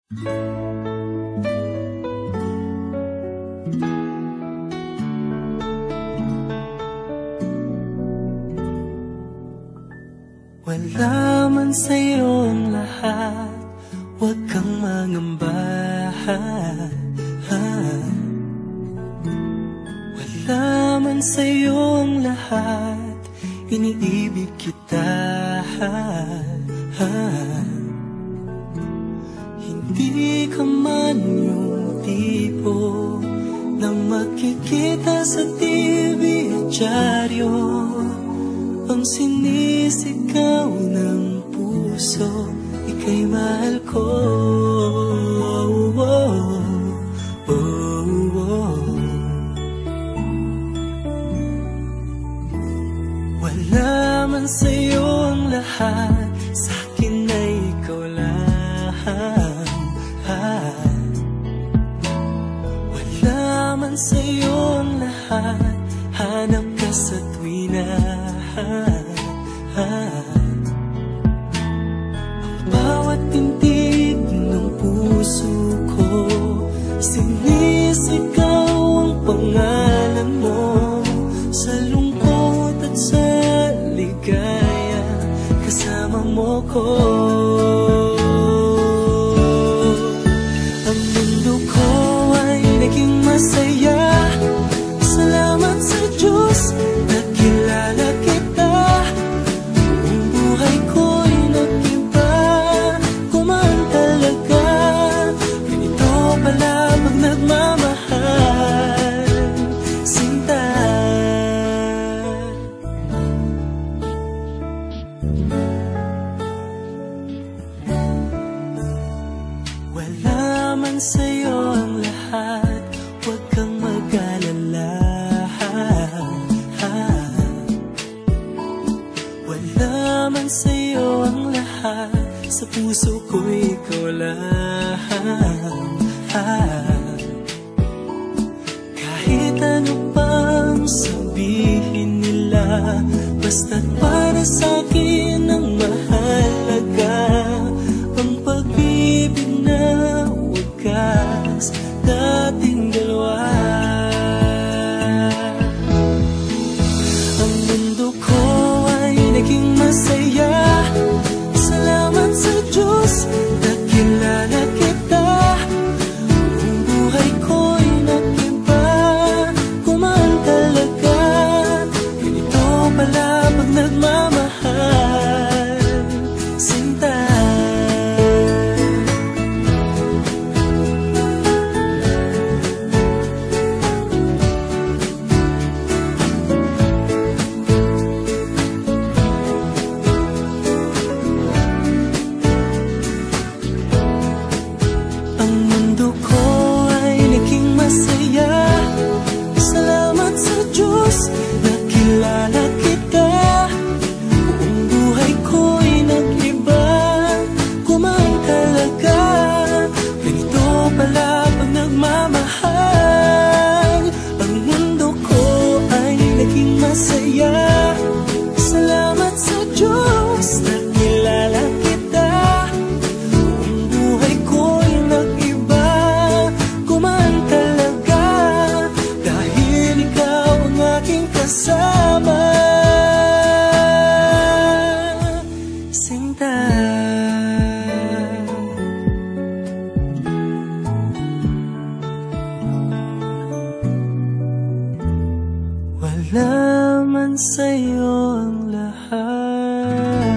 Wala man sa'yo ang lahat, huwag kang mangamba. Wala man sa'yo ang lahat, iniibig kita. Hindi ka man yung tipo na makikita sa TV at dyaryo, ang sinisigaw ng puso, ika'y mahal ko. Wala man sa'yo ang lahat, sa'kin ay ikaw lang. Wala man sa'yo ang lahat, hanap ka sa tuwina. Ang bawat tintig ng puso ko, sinisigaw ang pangalan mo. Sa lungkot at sa ligaya, kasama mo ko. Ang mundo ko ay naging masaya, salamat sa Diyos, nakilala kita. Ang buhay ko'y nag-iba, kumaan talaga. Ganito pala pag nagmamahal, sinta. Wala man sa'yo ang lahat, huwag kang mag-alala. Wala man sa'yo ang lahat, sa puso ko'y ikaw lang. Kahit ano pang sabihin nila, basta't para sa'kin ang mahalaga, ang pag-ibig na wagas dating dalawa. Ang mundo ko ay naging masaya, salamat sa Diyos, nakilala kita. Ang buhay ko'y nag-iba, kumaan talaga. Ganito pala pag nagmamahal, sinta. Ang mundo ko ay naging masaya, salamat sa Diyos, nakilala kita. Ang buhay ko'y nag-iba, kumaan talaga. Ganito pala pag nagmamahal. Ang mundo ko ay naging masaya, salamat sa Diyos, nakilala kita. Ang buhay ko'y nag-iba, kumaan talaga. Dahil ikaw ang aking kasama, sinta. Wala man sa'yo ang lahat.